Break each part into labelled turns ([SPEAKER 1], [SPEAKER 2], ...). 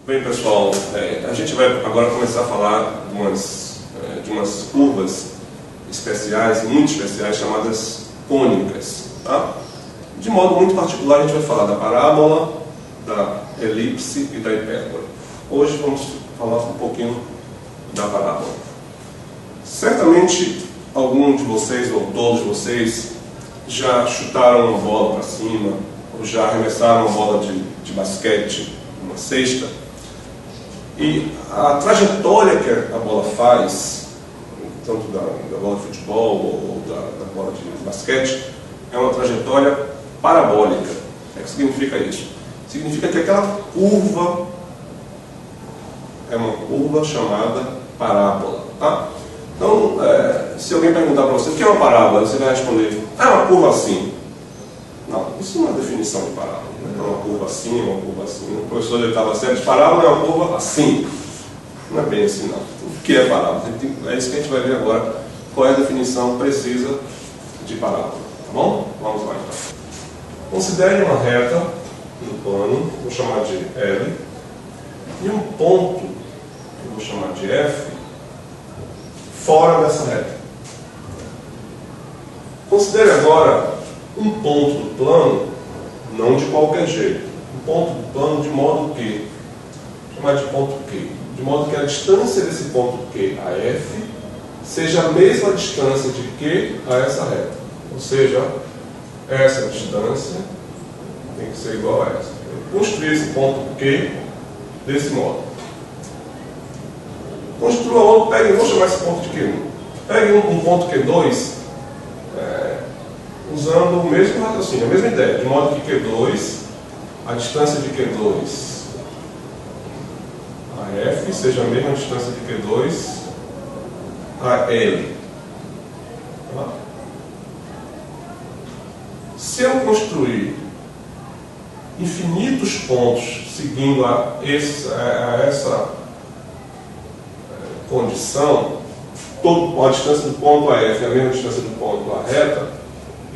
[SPEAKER 1] Bem, pessoal, a gente vai agora começar a falar de umas curvas especiais, muito especiais, chamadas cônicas. Tá? De modo muito particular, a gente vai falar da parábola, da elipse e da hipérbole. Hoje vamos falar um pouquinho da parábola. Certamente, algum de vocês, ou todos vocês, já chutaram uma bola para cima, ou já arremessaram uma bola de basquete, uma cesta, e a trajetória que a bola faz, tanto da bola de futebol ou da bola de basquete, é uma trajetória parabólica. O que significa isso? Significa que aquela curva é uma curva chamada parábola. Tá? Então, se alguém perguntar para você o que é uma parábola, você vai responder, é uma curva assim. Não, isso não é definição de parábola. É uma curva assim, uma curva assim. O professor ele estava certo, parábola é uma curva assim. Não é bem assim, não. O que é parábola? É isso que a gente vai ver agora, qual é a definição precisa de parábola. Tá bom? Vamos lá então. Considere uma reta no plano, vou chamar de L, e um ponto, que eu vou chamar de F, fora dessa reta. Considere agora um ponto do plano, não de qualquer jeito. Um ponto do plano de modo que, vou chamar de ponto Q, de modo que a distância desse ponto Q a F seja a mesma distância de Q a essa reta. Ou seja, essa distância tem que ser igual a essa. Eu construí esse ponto Q desse modo. Construa outro, pegue, vou chamar esse ponto de Q1. Pegue um ponto Q2, usando o mesmo raciocínio, a mesma ideia, de modo que Q2, a distância de Q2 a F seja a mesma distância de Q2 a L. Tá? Se eu construir infinitos pontos seguindo a essa condição, a distância do ponto a F é a mesma distância do ponto a reta,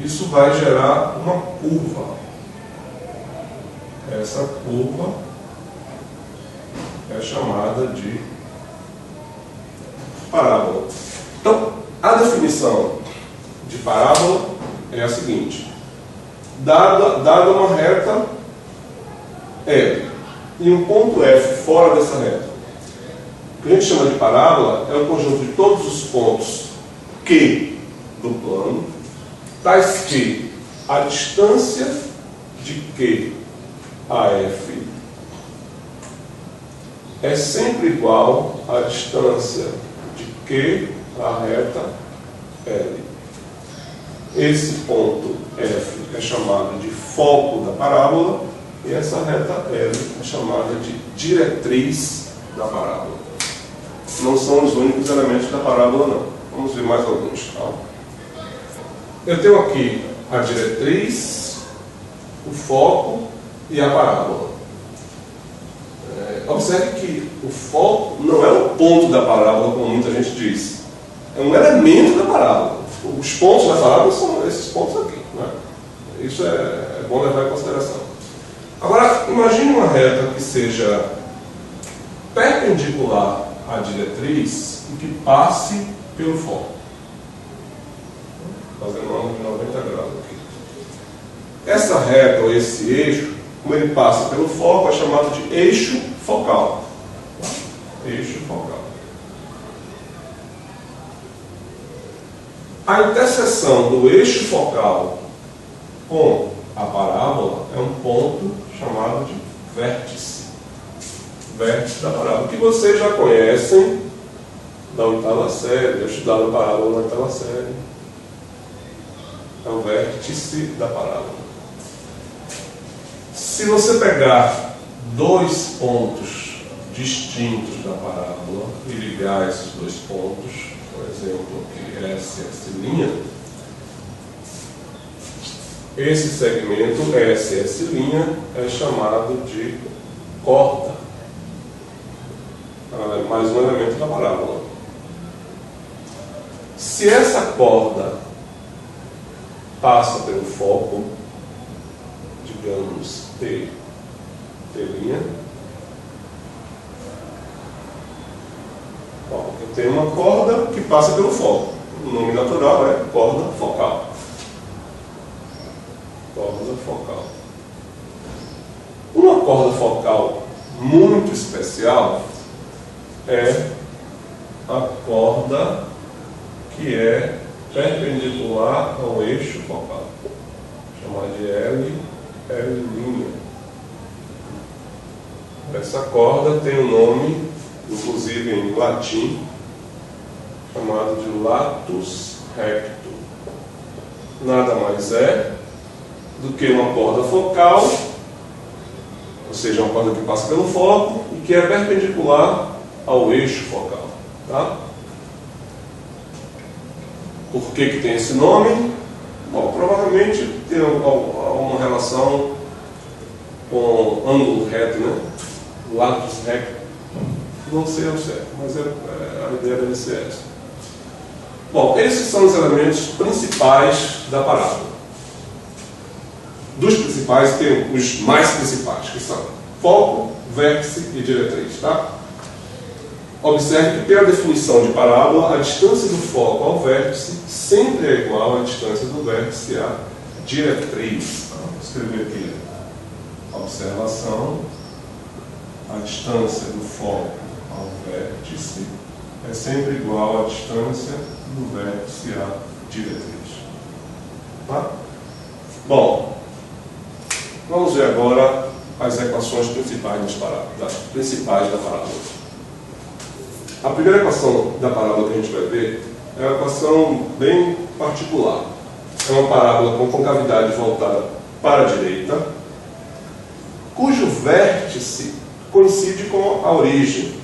[SPEAKER 1] isso vai gerar uma curva. Essa curva é chamada de parábola. Então, a definição de parábola é a seguinte: dada uma reta L e um ponto F fora dessa reta, o que a gente chama de parábola é o conjunto de todos os pontos Q do plano, tais que a distância de Q a F é sempre igual à distância de Q à reta L. Esse ponto F é chamado de foco da parábola e essa reta L é chamada de diretriz da parábola. Não são os únicos elementos da parábola, não. Vamos ver mais alguns. Tá? Eu tenho aqui a diretriz, o foco e a parábola. Observe que o foco não é o ponto da parábola, como muita gente diz. É um elemento da parábola. Os pontos da parábola são esses pontos aqui. Né? Isso é bom levar em consideração. Agora, imagine uma reta que seja perpendicular à diretriz e que passe pelo foco. Fazendo um ângulo de 90 graus aqui. Essa reta, ou esse eixo, como ele passa pelo foco, é chamado de eixo focal. Eixo focal. A interseção do eixo focal com a parábola é um ponto chamado de vértice. Vértice da parábola, que vocês já conhecem da oitava série, já estudaram a parábola na oitava série. É o vértice da parábola. Se você pegar dois pontos distintos da parábola e ligar esses dois pontos, por exemplo, aqui essa linha, esse segmento, essa linha, é chamado de corda. Mais um elemento da parábola. Se essa corda passa pelo foco, digamos T', Ó, eu tenho uma corda que passa pelo foco. O nome natural é corda focal. Corda focal. Uma corda focal muito especial é a corda que é perpendicular ao eixo focal. Chamar de L'. Essa corda tem um nome, inclusive em latim, chamado de latus recto. Nada mais é do que uma corda focal, ou seja, uma corda que passa pelo foco e que é perpendicular ao eixo focal. Tá? Por que tem esse nome? Bom, provavelmente tem alguma relação com ângulo reto, né? Latus recto. Não sei ao certo, mas a ideia deve ser essa. Bom, esses são os elementos principais da parábola. Dos principais, tem os mais principais, que são foco, vértice e diretriz. Tá? Observe que, pela definição de parábola, a distância do foco ao vértice sempre é igual à distância do vértice à diretriz. Vou escrever aqui. Observação. A distância do foco ao vértice é sempre igual à distância do vértice à diretriz. Tá? Bom, vamos ver agora as equações principais da parábola. A primeira equação da parábola que a gente vai ver é uma equação bem particular. É uma parábola com concavidade voltada para a direita, cujo vértice coincide com a origem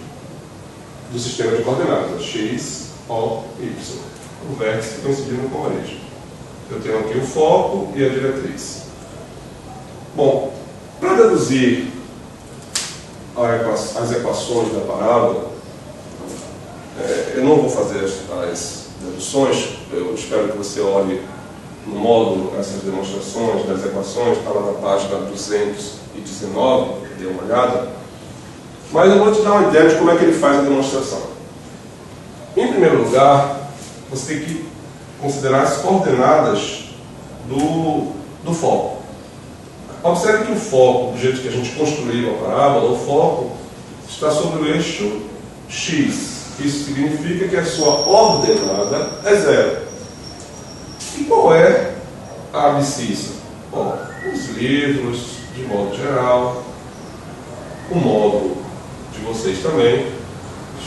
[SPEAKER 1] do sistema de coordenadas, x, o, y. O vértice coincidindo com a origem. Eu tenho aqui o foco e a diretriz. Bom, para deduzir as equações da parábola, eu não vou fazer as deduções, eu espero que você olhe no módulo essas demonstrações das equações, está lá na página 219, dê uma olhada. Mas eu vou te dar uma ideia de como é que ele faz a demonstração. Em primeiro lugar, você tem que considerar as coordenadas do foco. Observe que o foco, do jeito que a gente construiu a parábola, o foco está sobre o eixo x. Isso significa que a sua ordenada é zero. E qual é a abscissa? Bom, os livros, de modo geral, o módulo de vocês também,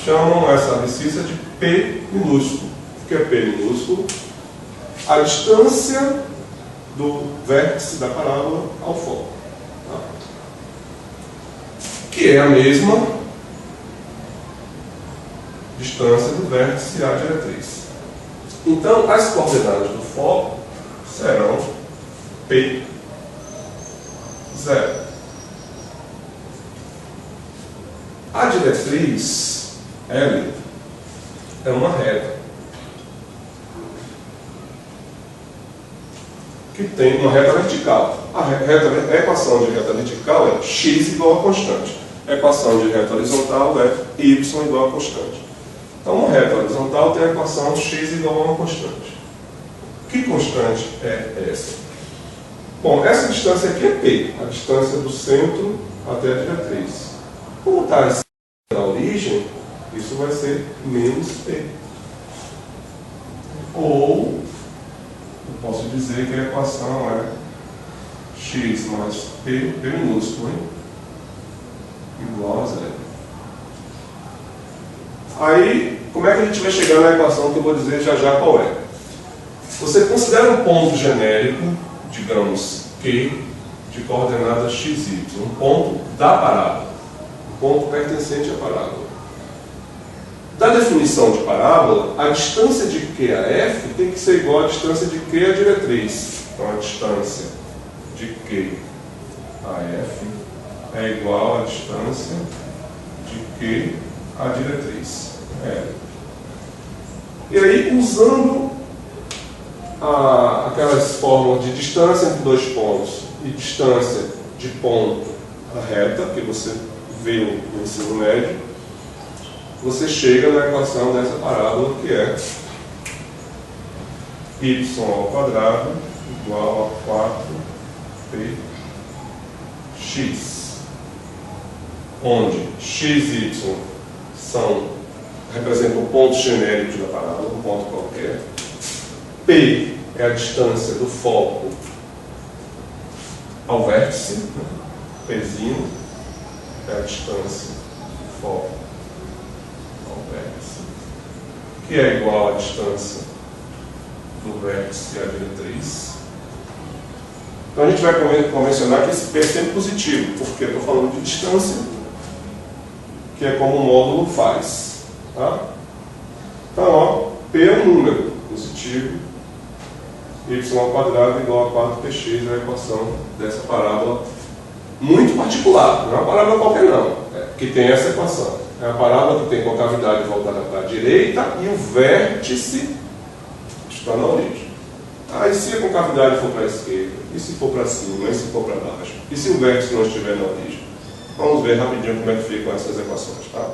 [SPEAKER 1] chamam essa abscissa de P minúsculo. O que é P minúsculo? A distância do vértice da parábola ao foco. Tá? Que é a mesma distância do vértice à diretriz. Então, as coordenadas do foco serão P, 0. A diretriz, L, é uma reta que tem uma reta vertical. A equação de reta vertical é x igual a constante. A equação de reta horizontal é y igual a constante. Então, uma reta horizontal tem a equação x igual a uma constante. Que constante é essa? Bom, essa distância aqui é P, a distância do centro até a diretriz. Como está na origem, isso vai ser menos P. Ou, eu posso dizer que a equação é x mais P minúsculo, hein? Igual a zero. Aí, como é que a gente vai chegar na equação que eu vou dizer já qual é? Você considera um ponto genérico, digamos Q, de coordenada xy, um ponto da parábola, um ponto pertencente à parábola. Da definição de parábola, a distância de Q a F tem que ser igual à distância de Q à diretriz. Então, a distância de Q a F é igual à distância de Q à diretriz. E aí, usando aquelas fórmulas de distância entre dois pontos e distância de ponto reta, que você viu no ensino médio, você chega na equação dessa parábola, que é y ao quadrado igual a 4px, onde x e y representam pontos genéricos da parábola, um ponto qualquer. P é a distância do foco ao vértice, né? Pzinho é a distância do foco ao vértice, que é igual à distância do vértice à diretriz. Então a gente vai convencionar que esse P é sempre positivo, porque eu estou falando de distância, que é como o módulo faz. Tá? Então, ó, P é um número positivo, y ao quadrado igual a 4px é a equação dessa parábola muito particular, não é uma parábola qualquer não, que tem essa equação. É a parábola que tem concavidade voltada para a direita e o vértice está na origem. E se a concavidade for para a esquerda? E se for para cima? E se for para baixo? E se o vértice não estiver na origem? Vamos ver rapidinho como é que ficam essas equações, tá?